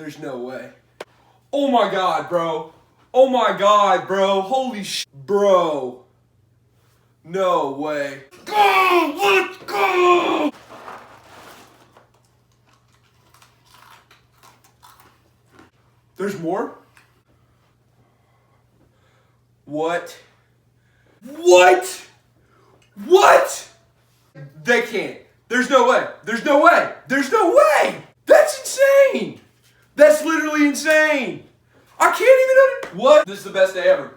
There's no way. Oh my god, bro. Oh my god, bro. Holy sh... Bro. No way. Go! Let's go! There's more? What? What? What? They can't. There's no way. There's no way. There's no way. That's insane. That's literally insane. I can't even What? This is the best day ever.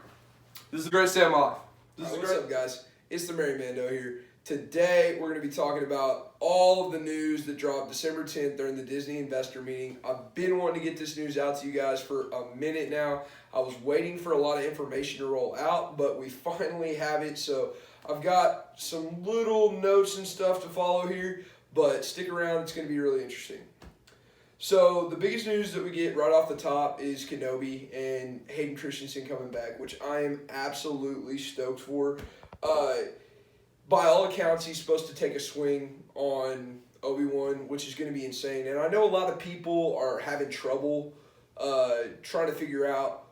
This is the greatest day of my life. What's up, guys? It's the Mando here. Today, we're going to be talking about all of the news that dropped December 10th during the Disney investor meeting. I've been wanting to get this news out to you guys for a minute now. I was waiting for a lot of information to roll out, but we finally have it. So I've got some little notes and stuff to follow here, but stick around. It's going to be really interesting. So the biggest news that we get right off the top is Kenobi and Hayden Christensen coming back, which I am absolutely stoked for. By all accounts, he's supposed to take a swing on Obi-Wan, which is going to be insane. And I know a lot of people are having trouble trying to figure out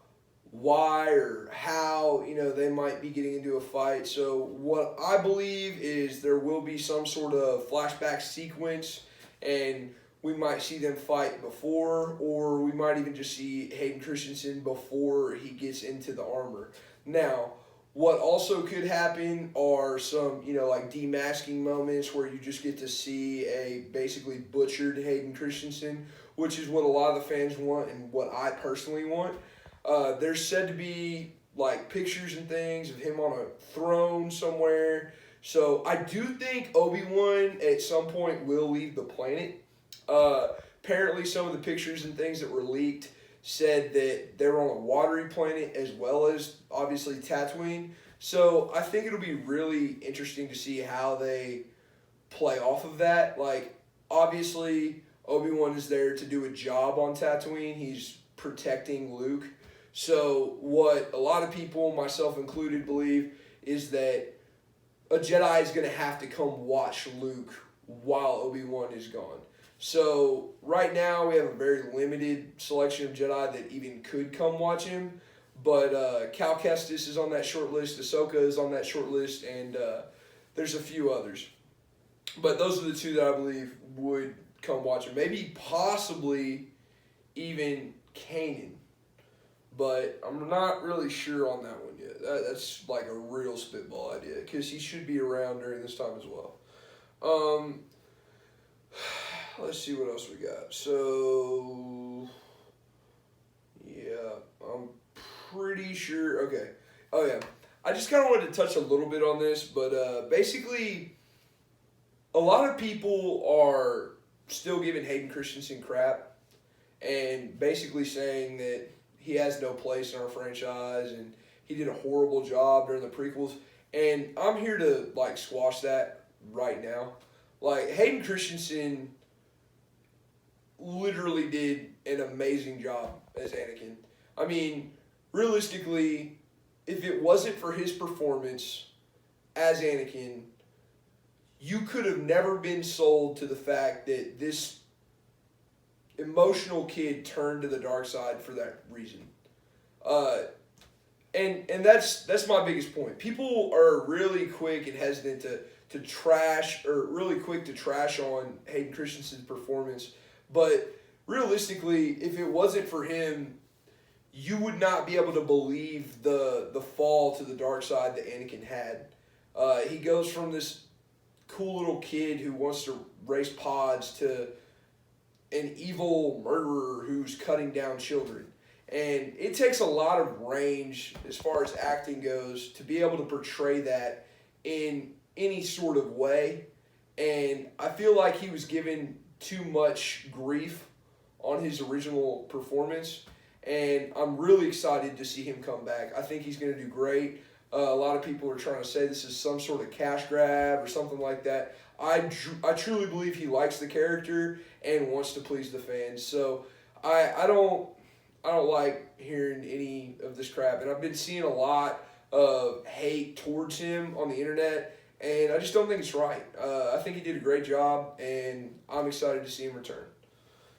why or how, they might be getting into a fight. So what I believe is there will be some sort of flashback sequence, and we might see them fight before, or we might even just see Hayden Christensen before he gets into the armor. Now, what also could happen are some, like demasking moments where you just get to see a basically butchered Hayden Christensen, which is what a lot of the fans want and what I personally want. There's said to be like pictures and things of him on a throne somewhere. So I do think Obi-Wan at some point will leave the planet. Apparently some of the pictures and things that were leaked said that they're on a watery planet as well as obviously Tatooine. So I think it'll be really interesting to see how they play off of that. Like, obviously Obi-Wan is there to do a job on Tatooine. He's protecting Luke. So what a lot of people, myself included, believe is that a Jedi is going to have to come watch Luke while Obi-Wan is gone. So right now we have a very limited selection of Jedi that even could come watch him, but Cal Kestis is on that short list, Ahsoka is on that short list, and there's a few others. But those are the two that I believe would come watch him. Maybe possibly even Kanan, but I'm not really sure on that one yet. That's like a real spitball idea because he should be around during this time as well. Let's see what else we got. So, yeah, I'm pretty sure. Okay. Oh, yeah. I just kind of wanted to touch a little bit on this, but basically, a lot of people are still giving Hayden Christensen crap and basically saying that he has no place in our franchise and he did a horrible job during the prequels. And I'm here to, squash that right now. Hayden Christensen literally did an amazing job as Anakin. I mean, realistically, if it wasn't for his performance as Anakin, you could have never been sold to the fact that this emotional kid turned to the dark side for that reason. And that's my biggest point. People are really quick and hesitant to trash, or really quick to trash on Hayden Christensen's performance. But realistically, if it wasn't for him, you would not be able to believe the fall to the dark side that Anakin had. He goes from this cool little kid who wants to race pods to an evil murderer who's cutting down children. And it takes a lot of range as far as acting goes to be able to portray that in any sort of way. And I feel like he was given too much grief on his original performance, and I'm really excited to see him come back. I think he's going to do great. A lot of people are trying to say this is some sort of cash grab or something like that. I truly believe he likes the character and wants to please the fans. So I don't like hearing any of this crap, and I've been seeing a lot of hate towards him on the internet. And I just don't think it's right. I think he did a great job, and I'm excited to see him return.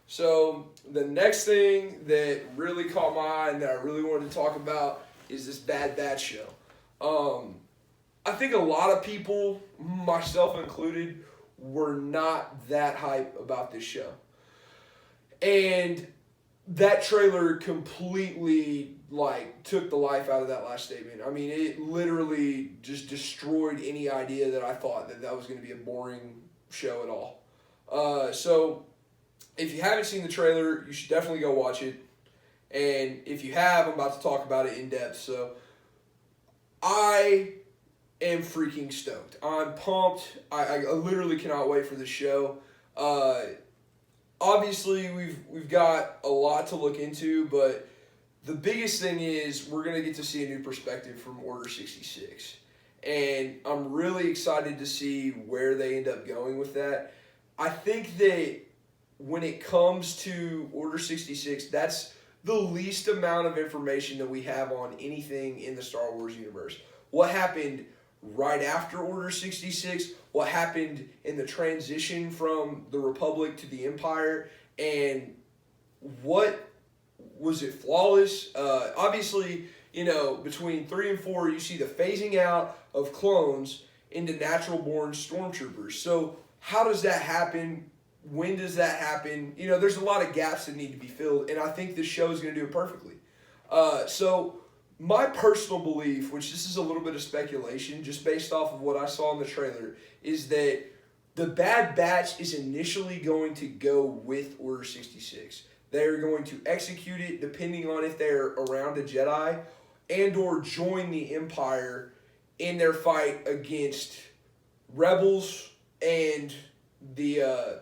So the next thing that really caught my eye and that I really wanted to talk about is this Bad Batch show. I think a lot of people, myself included, were not that hype about this show. And that trailer completely took the life out of that last statement. I mean, it literally just destroyed any idea that I thought that was going to be a boring show at all. So if you haven't seen the trailer, you should definitely go watch it. And if you have, I'm about to talk about it in depth. So I am freaking stoked. I'm pumped. I literally cannot wait for the show. Obviously, we've got a lot to look into, but the biggest thing is we're going to get to see a new perspective from Order 66. And I'm really excited to see where they end up going with that. I think that when it comes to Order 66, that's the least amount of information that we have on anything in the Star Wars universe. What happened right after Order 66, what happened in the transition from the Republic to the Empire, and what was it flawless? Obviously, between 3 and 4, you see the phasing out of clones into natural-born stormtroopers. So how does that happen? When does that happen? There's a lot of gaps that need to be filled, and I think this show is going to do it perfectly. So my personal belief, which this is a little bit of speculation, just based off of what I saw in the trailer, is that the Bad Batch is initially going to go with Order 66. They're going to execute it depending on if they're around a Jedi and or join the Empire in their fight against rebels and the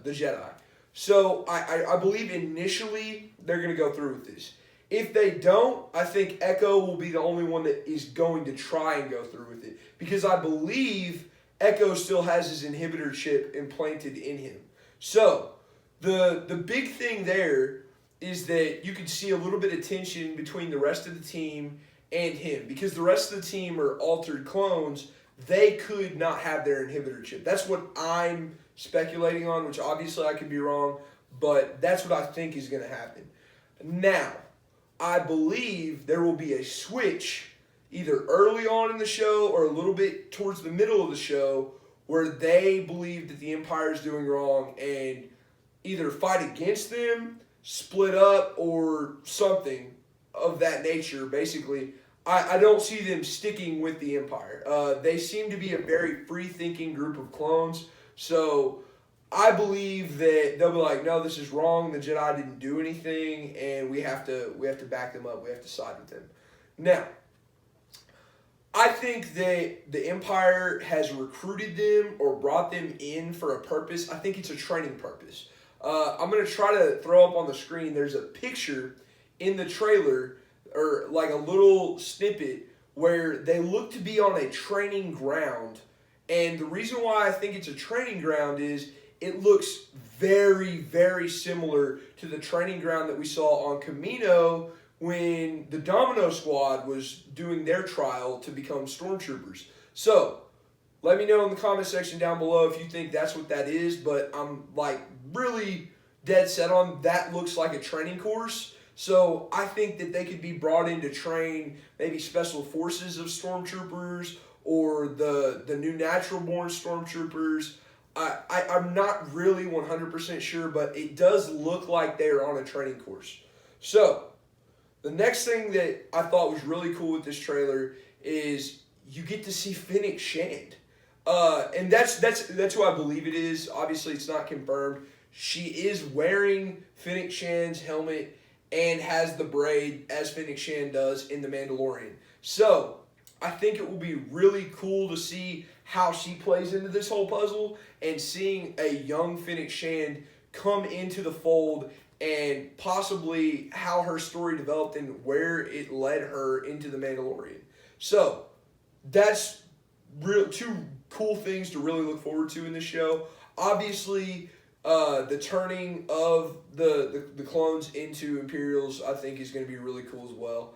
Jedi. So I believe initially they're going to go through with this. If they don't, I think Echo will be the only one that is going to try and go through with it, because I believe Echo still has his inhibitor chip implanted in him. So the big thing there is that you can see a little bit of tension between the rest of the team and him, because the rest of the team are altered clones. They could not have their inhibitor chip. That's what I'm speculating on, which obviously I could be wrong, but that's what I think is going to happen. Now, I believe there will be a switch either early on in the show or a little bit towards the middle of the show where they believe that the Empire is doing wrong and either fight against them, split up, or something of that nature. Basically, I don't see them sticking with the Empire. They seem to be a very free-thinking group of clones, so I believe that they'll be like, no, this is wrong. The Jedi didn't do anything, and we have to back them up. We have to side with them. Now, I think that the Empire has recruited them or brought them in for a purpose. I think it's a training purpose. I'm going to try to throw up on the screen. There's a picture in the trailer, or like a little snippet, where they look to be on a training ground. And the reason why I think it's a training ground is it looks very, very similar to the training ground that we saw on Camino when the Domino Squad was doing their trial to become stormtroopers. So, let me know in the comment section down below if you think that's what that is, but I'm really dead set on that. Looks like a training course. So I think that they could be brought in to train maybe special forces of stormtroopers or the new natural-born stormtroopers. I'm not really 100% sure, but it does look like they're on a training course. So the next thing that I thought was really cool with this trailer is you get to see Fennec Shand. And that's who I believe it is. Obviously, it's not confirmed. She is wearing Fennec Shand's helmet and has the braid as Fennec Shand does in The Mandalorian. So I think it will be really cool to see how she plays into this whole puzzle, and seeing a young Fennec Shand come into the fold and possibly how her story developed and where it led her into The Mandalorian. So that's two cool things to really look forward to in this show. Obviously, the turning of the clones into Imperials, I think, is going to be really cool as well.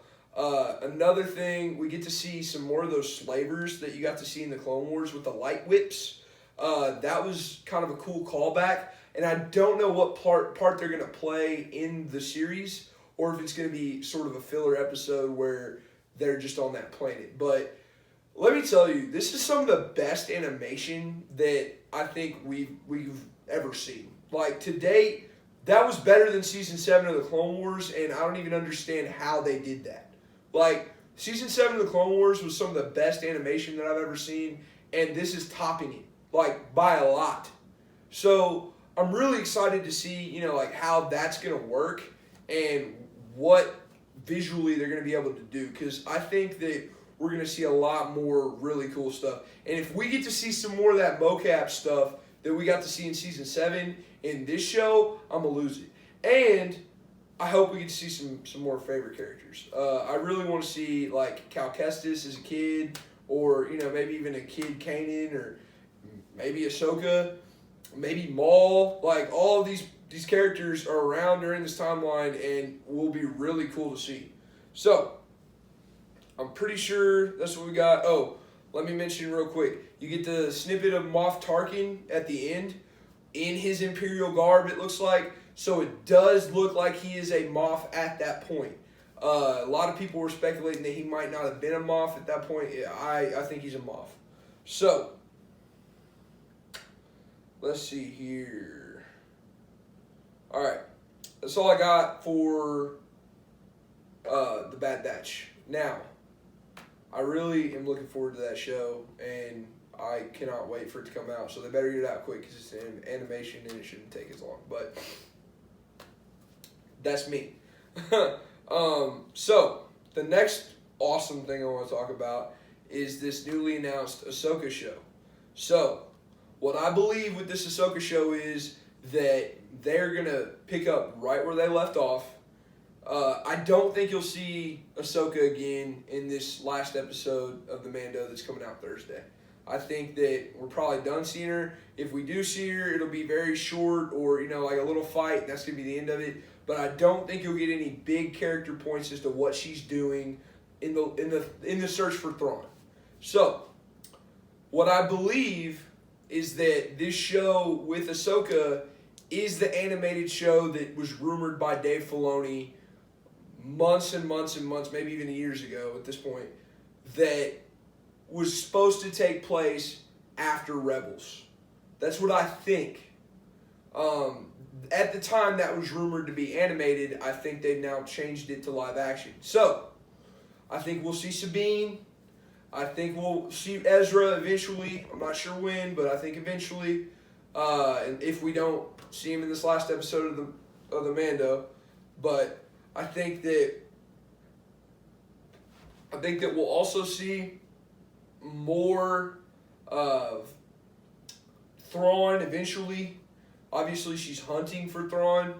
Another thing, we get to see some more of those slavers that you got to see in the Clone Wars with the light whips. That was kind of a cool callback. and I don't know what part they're going to play in the series, or if it's going to be sort of a filler episode where they're just on that planet. But let me tell you, this is some of the best animation that I think we've ever seen. Like, to date, that was better than Season 7 of the Clone Wars, and I don't even understand how they did that. Like, Season 7 of the Clone Wars was some of the best animation that I've ever seen, and this is topping it, like, by a lot. So, I'm really excited to see, you know, like, how that's going to work and what visually they're going to be able to do, because I think that we're going to see a lot more really cool stuff. And if we get to see some more of that mocap stuff that we got to see in Season 7 in this show, I'm going to lose it. And I hope we get to see some more favorite characters. I really want to see, like, Cal Kestis as a kid, or, you know, maybe even a kid Kanan, or maybe Ahsoka, maybe Maul. Like, all of these characters are around during this timeline and will be really cool to see. So, I'm pretty sure that's what we got. Oh, let me mention real quick. You get the snippet of Moff Tarkin at the end in his Imperial garb, it looks like. So it does look like he is a Moff at that point. A lot of people were speculating that he might not have been a Moff at that point. I think he's a Moff. So, let's see here. All right. That's all I got for the Bad Batch. Now, I really am looking forward to that show, and I cannot wait for it to come out. So they better get it out quick because it's an animation and it shouldn't take as long. But that's me. So the next awesome thing I want to talk about is this newly announced Ahsoka show. So what I believe with this Ahsoka show is that they're going to pick up right where they left off. I don't think you'll see Ahsoka again in this last episode of the Mando that's coming out Thursday. I think that we're probably done seeing her. If we do see her, it'll be very short, or, you know, like a little fight, and that's going to be the end of it. But I don't think you'll get any big character points as to what she's doing in the search for Thrawn. So, what I believe is that this show with Ahsoka is the animated show that was rumored by Dave Filoni months and months and months, maybe even years ago at this point, that was supposed to take place after Rebels. That's what I think. At the time that was rumored to be animated, I think they've now changed it to live action. So, I think we'll see Sabine. I think we'll see Ezra eventually. I'm not sure when, but I think eventually. And if we don't see him in this last episode of the Mando, but I think that we'll also see more of Thrawn eventually. Obviously, she's hunting for Thrawn,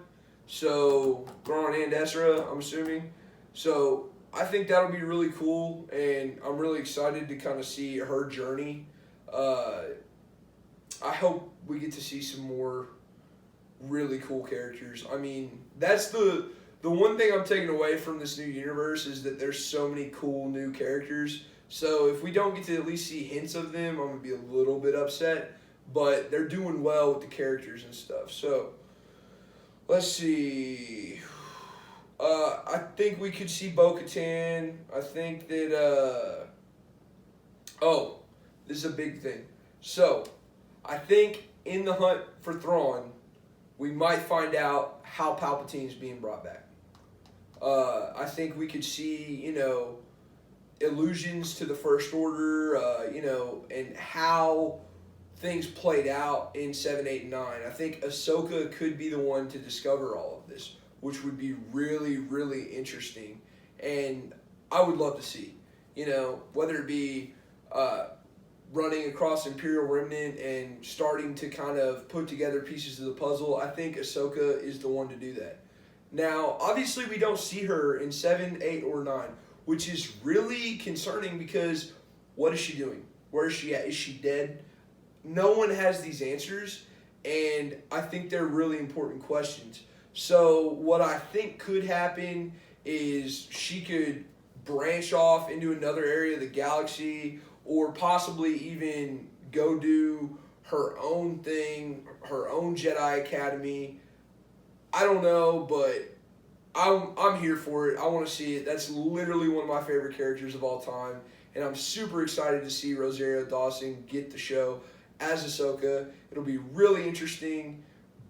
so Thrawn and Ezra, I'm assuming. So I think that'll be really cool, and I'm really excited to kind of see her journey. I hope we get to see some more really cool characters. I mean, that's the one thing I'm taking away from this new universe is that there's so many cool new characters. So if we don't get to at least see hints of them, I'm going to be a little bit upset. But they're doing well with the characters and stuff. So, let's see. I think we could see Bo-Katan. I think that, this is a big thing. So, I think in the hunt for Thrawn, we might find out how Palpatine's being brought back. I think we could see, you know, allusions to the First Order, you know, and how things played out in 7, 8, and 9. I think Ahsoka could be the one to discover all of this, which would be really, really interesting. And I would love to see, you know, whether it be running across Imperial Remnant and starting to kind of put together pieces of the puzzle. I think Ahsoka is the one to do that. Now, obviously, we don't see her in 7, 8, or 9, which is really concerning because what is she doing? Where is she at? Is she dead? No one has these answers, and I think they're really important questions. So what I think could happen is she could branch off into another area of the galaxy, or possibly even go do her own thing, her own Jedi Academy. I don't know, but I'm here for it. I want to see it. That's literally one of my favorite characters of all time, and I'm super excited to see Rosario Dawson get the show as Ahsoka. It'll be really interesting.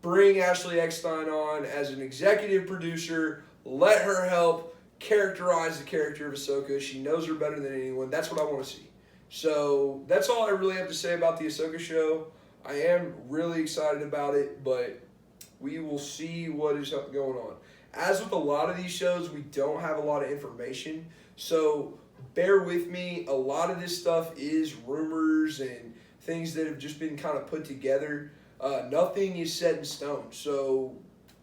Bring Ashley Eckstein on as an executive producer. Let her help characterize the character of Ahsoka. She knows her better than anyone. That's what I want to see. So that's all I really have to say about the Ahsoka show. I am really excited about it, but we will see what is going on. As with a lot of these shows, we don't have a lot of information, so bear with me. A lot of this stuff is rumors and things that have just been kind of put together. Nothing is set in stone, so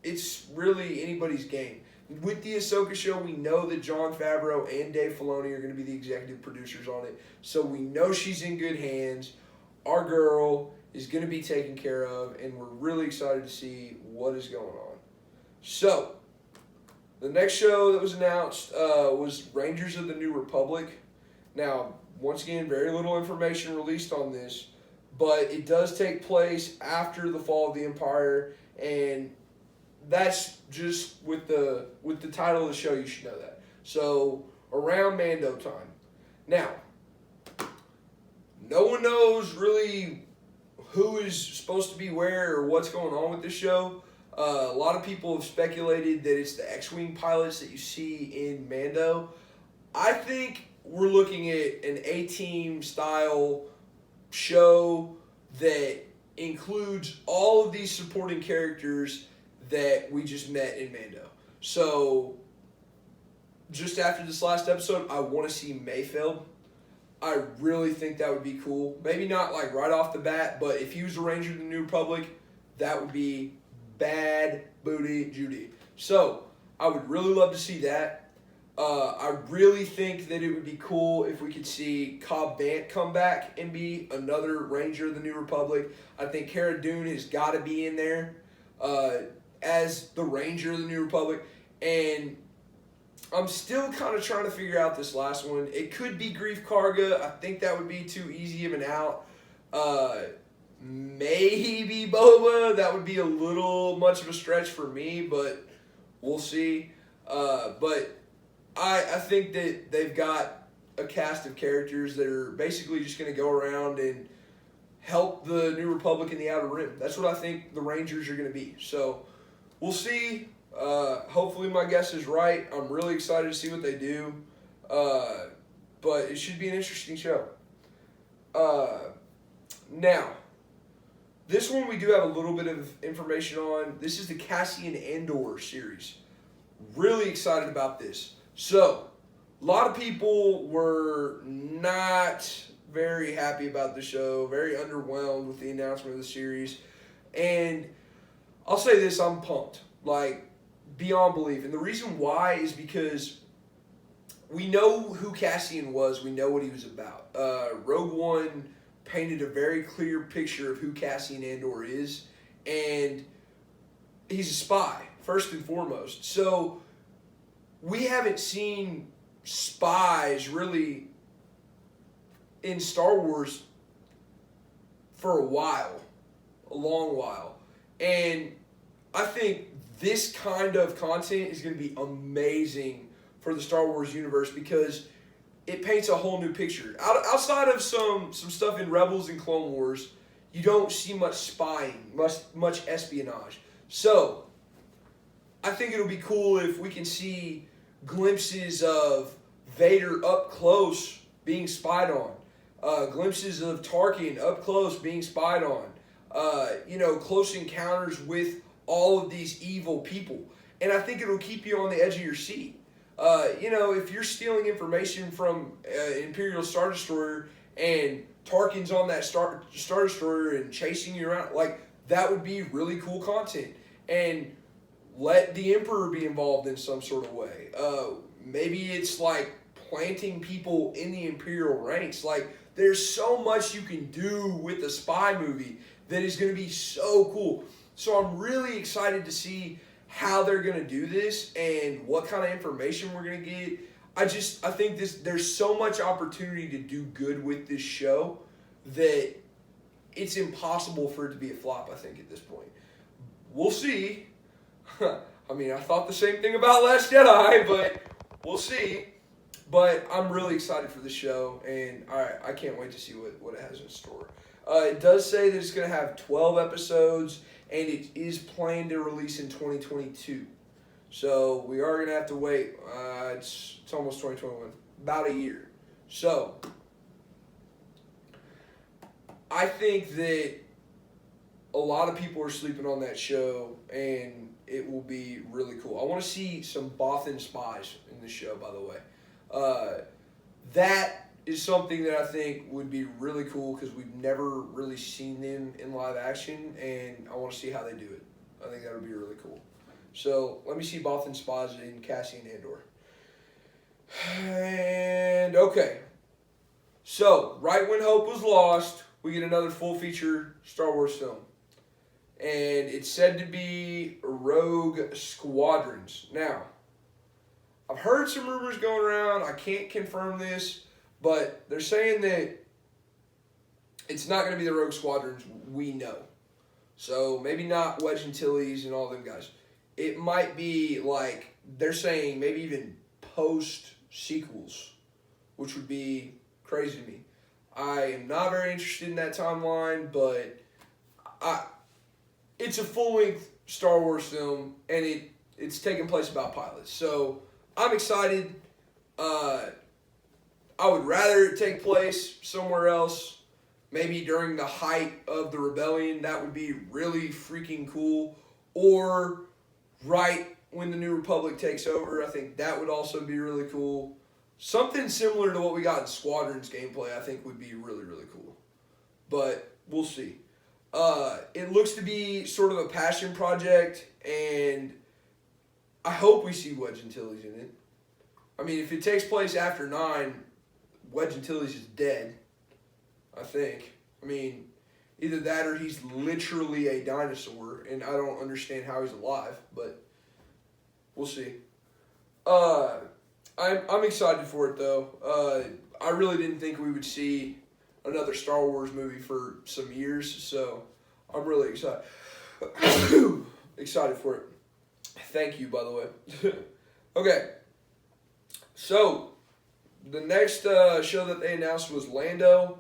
it's really anybody's game. With the Ahsoka show, we know that Jon Favreau and Dave Filoni are going to be the executive producers on it, so we know she's in good hands. Our girl is going to be taken care of, and we're really excited to see what is going on. So, the next show that was announced was Rangers of the New Republic. Now, once again, very little information released on this, but it does take place after the fall of the Empire, and that's just with the title of the show, you should know that. So, around Mando time. Now, no one knows really who is supposed to be where or what's going on with this show. A lot of people have speculated that it's the X-Wing pilots that you see in Mando. I think we're looking at an A-Team style show that includes all of these supporting characters that we just met in Mando. So, just after this last episode, I want to see Mayfeld. I really think that would be cool. Maybe not like right off the bat, but if he was a Ranger of the New Republic, that would be bad booty Judy. So, I would really love to see that. I really think that it would be cool if we could see Cobb Vanth come back and be another Ranger of the New Republic. I think Cara Dune has got to be in there as the Ranger of the New Republic. And I'm still kind of trying to figure out this last one. It could be Grief Karga. I think that would be too easy of an out. Maybe Boba. That would be a little much of a stretch for me, but we'll see. But I think that they've got a cast of characters that are basically just going to go around and help the New Republic in the Outer Rim. That's what I think the Rangers are going to be. So we'll see. Hopefully my guess is right. I'm really excited to see what they do. But it should be an interesting show. Now, this one we do have a little bit of information on. This is the Cassian Andor series. Really excited about this. So, a lot of people were not very happy about the show, very underwhelmed with the announcement of the series. And I'll say this, I'm pumped. Like, beyond belief. And the reason why is because we know who Cassian was. We know what he was about. Rogue One painted a very clear picture of who Cassian Andor is. And he's a spy, first and foremost. So, we haven't seen spies really in Star Wars for a while, a long while. And I think this kind of content is going to be amazing for the Star Wars universe because it paints a whole new picture. Outside of some stuff in Rebels and Clone Wars, you don't see much spying, much espionage. So, I think it'll be cool if we can see glimpses of Vader up close being spied on. Glimpses of Tarkin up close being spied on. Close encounters with all of these evil people. And I think it'll keep you on the edge of your seat. If you're stealing information from Imperial Star Destroyer and Tarkin's on that Star Destroyer and chasing you around, like, that would be really cool content. And let the Emperor be involved in some sort of way. Maybe it's like planting people in the Imperial ranks. Like, there's so much you can do with a spy movie that is going to be so cool. So I'm really excited to see how they're going to do this and what kind of information we're going to get. I think there's so much opportunity to do good with this show that it's impossible for it to be a flop, I think, at this point. We'll see. I mean, I thought the same thing about Last Jedi, but we'll see. But I'm really excited for the show, and I can't wait to see what it has in store. It does say that it's going to have 12 episodes, and it is planned to release in 2022. So we are going to have to wait. It's almost 2021. About a year. So I think that a lot of people are sleeping on that show, and it will be really cool. I want to see some Bothan spies in the show, by the way. That is something that I think would be really cool because we've never really seen them in live action, and I want to see how they do it. I think that would be really cool. So let me see Bothan spies in Cassian Andor. And okay. So right when hope was lost, we get another full feature Star Wars film. And it's said to be Rogue Squadrons. Now, I've heard some rumors going around. I can't confirm this, but they're saying that it's not going to be the Rogue Squadrons we know. So maybe not Wedge Antilles and all them guys. It might be like, they're saying maybe even post-sequels, which would be crazy to me. I am not very interested in that timeline, but it's a full-length Star Wars film, and it's taking place about pilots. So I'm excited. I would rather it take place somewhere else, maybe during the height of the rebellion. That would be really freaking cool. Or right when the New Republic takes over. I think that would also be really cool. Something similar to what we got in Squadrons gameplay, I think, would be really, really cool. But we'll see. It looks to be sort of a passion project, and I hope we see Wedge Antilles in it. I mean, if it takes place after 9, Wedge Antilles is dead, I think. I mean, either that or he's literally a dinosaur, and I don't understand how he's alive, but we'll see. I'm excited for it, though. I really didn't think we would see another Star Wars movie for some years, so I'm really excited. Excited for it. Thank you, by the way. Okay, so the next show that they announced was Lando.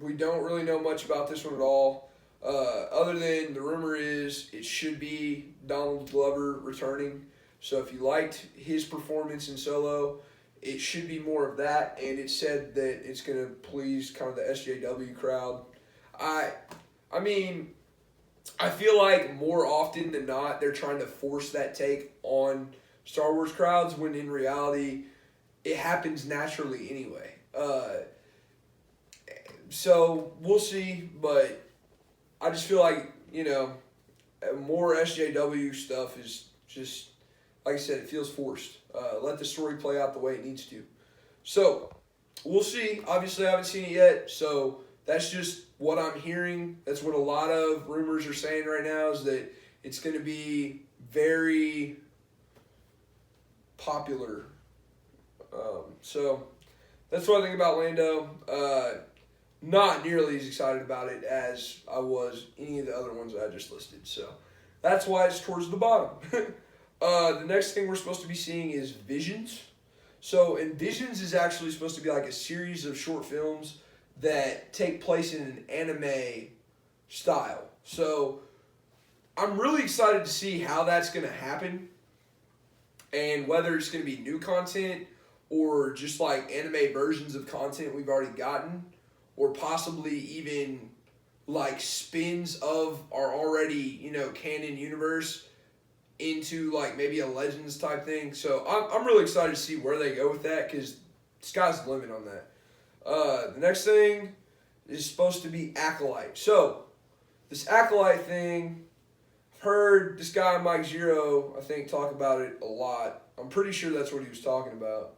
We don't really know much about this one at all, other than the rumor is it should be Donald Glover returning. So if you liked his performance in Solo, it should be more of that, and it said that it's going to please kind of the SJW crowd. I mean, I feel like more often than not, they're trying to force that take on Star Wars crowds, when in reality, it happens naturally anyway. So we'll see, but I just feel like, more SJW stuff is just, like I said, it feels forced. Let the story play out the way it needs to. So, we'll see. Obviously, I haven't seen it yet, so that's just what I'm hearing. That's what a lot of rumors are saying right now, is that it's going to be very popular. So, that's what I think about Lando. Not nearly as excited about it as I was any of the other ones that I just listed. So, that's why it's towards the bottom. The next thing we're supposed to be seeing is Visions. So, and Visions is actually supposed to be like a series of short films that take place in an anime style. So, I'm really excited to see how that's going to happen, and whether it's going to be new content or just like anime versions of content we've already gotten, or possibly even like spins of our already, canon universe into like maybe a Legends type thing. So I'm really excited to see where they go with that, because sky's the limit on that. The next thing is supposed to be Acolyte. So this Acolyte thing, I've heard this guy Mike Zero, I think, talk about it a lot. I'm pretty sure that's what he was talking about,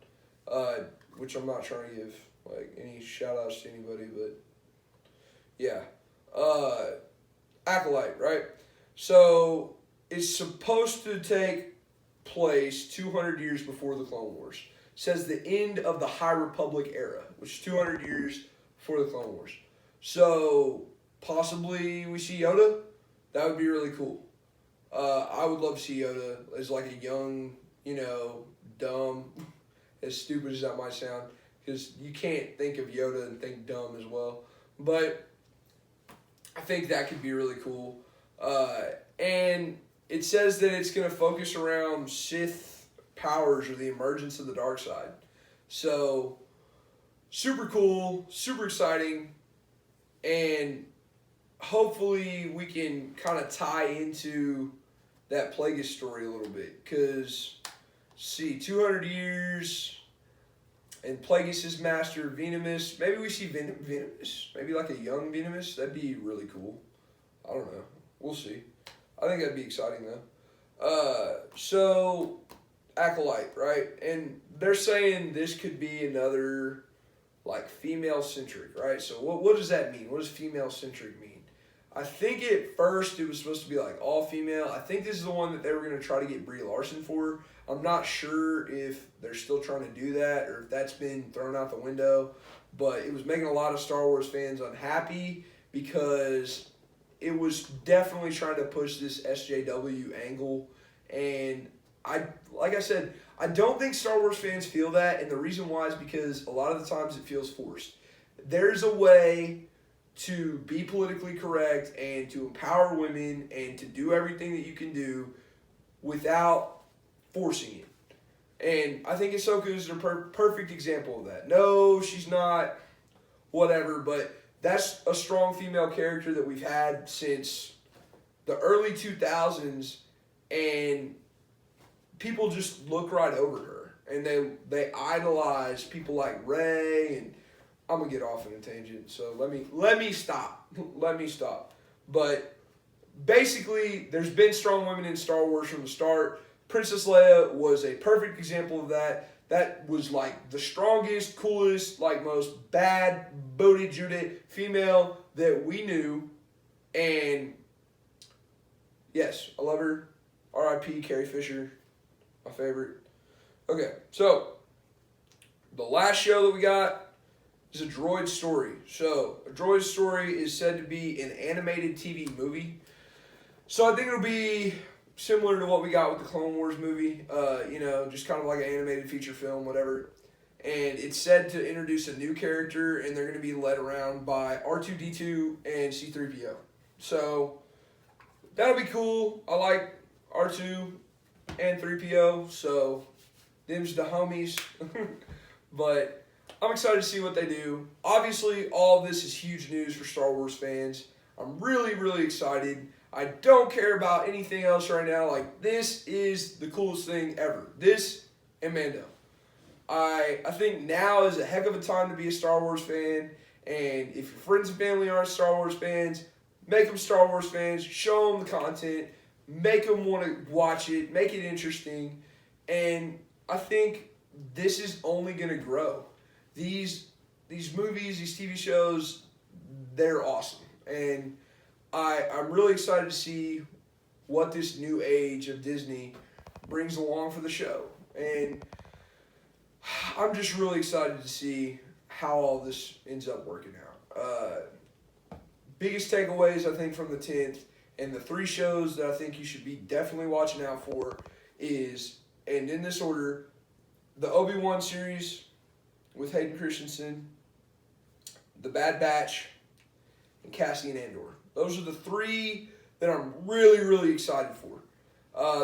which I'm not trying to give like any shout outs to anybody, but yeah. Acolyte, right? So it's supposed to take place 200 years before the Clone Wars. It says the end of the High Republic era, which is 200 years before the Clone Wars. So possibly we see Yoda. That would be really cool. I would love to see Yoda as like a young, dumb, as stupid as that might sound, because you can't think of Yoda and think dumb as well. But I think that could be really cool. And it says that it's going to focus around Sith powers or the emergence of the dark side. So, super cool, super exciting, and hopefully we can kind of tie into that Plagueis story a little bit. Because, 200 years, and Plagueis' master, Venomous. Maybe we see Venomous. Maybe like a young Venomous. That'd be really cool. I don't know. We'll see. I think that'd be exciting, though. So, Acolyte, right? And they're saying this could be another, like, female-centric, right? So, what does that mean? What does female-centric mean? I think at first it was supposed to be, like, all-female. I think this is the one that they were going to try to get Brie Larson for. I'm not sure if they're still trying to do that or if that's been thrown out the window. But it was making a lot of Star Wars fans unhappy because it was definitely trying to push this SJW angle. And like I said, I don't think Star Wars fans feel that. And the reason why is because a lot of the times it feels forced. There's a way to be politically correct and to empower women and to do everything that you can do without forcing it. And I think Ahsoka is a perfect example of that. No, she's not whatever, but that's a strong female character that we've had since the early 2000s, and people just look right over her. And they idolize people like Rey, and I'm going to get off on a tangent, so let me stop. Let me stop. But basically, there's been strong women in Star Wars from the start. Princess Leia was a perfect example of that. That was like the strongest, coolest, like most bad-booty Judith female that we knew. And yes, I love her. R.I.P. Carrie Fisher, my favorite. Okay, so the last show that we got is A Droid Story. So, A Droid Story is said to be an animated TV movie. So I think it'll be similar to what we got with the Clone Wars movie, just kind of like an animated feature film, whatever. And it's said to introduce a new character, and they're going to be led around by R2-D2 and C-3PO. So, that'll be cool. I like R2 and 3PO, so them's the homies. But I'm excited to see what they do. Obviously, all of this is huge news for Star Wars fans. I'm really, really excited. I don't care about anything else right now. Like, this is the coolest thing ever. This and Mando. I think now is a heck of a time to be a Star Wars fan. And if your friends and family aren't Star Wars fans, make them Star Wars fans. Show them the content. Make them want to watch it. Make it interesting. And I think this is only going to grow. These movies, these TV shows, they're awesome. And I'm really excited to see what this new age of Disney brings along for the show. And I'm just really excited to see how all this ends up working out. Biggest takeaways, I think, from the 10th, and the 3 shows that I think you should be definitely watching out for is, and in this order, the Obi-Wan series with Hayden Christensen, The Bad Batch, and Cassian Andor. Those are the 3 that I'm really, really excited for.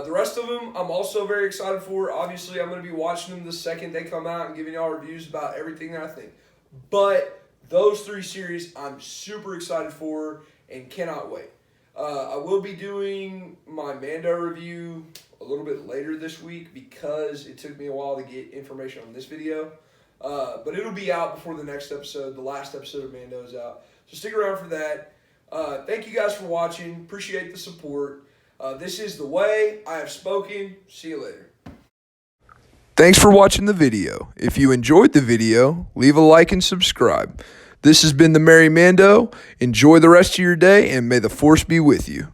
The rest of them, I'm also very excited for. Obviously, I'm going to be watching them the second they come out and giving y'all reviews about everything that I think. But those 3 series, I'm super excited for and cannot wait. I will be doing my Mando review a little bit later this week because it took me a while to get information on this video. But it'll be out before the next episode. The last episode of Mando is out. So stick around for that. Thank you guys for watching. Appreciate the support. This is The Way. I have spoken. See you later. Thanks for watching the video. If you enjoyed the video, leave a like and subscribe. This has been the Merry Mando. Enjoy the rest of your day, and may the Force be with you.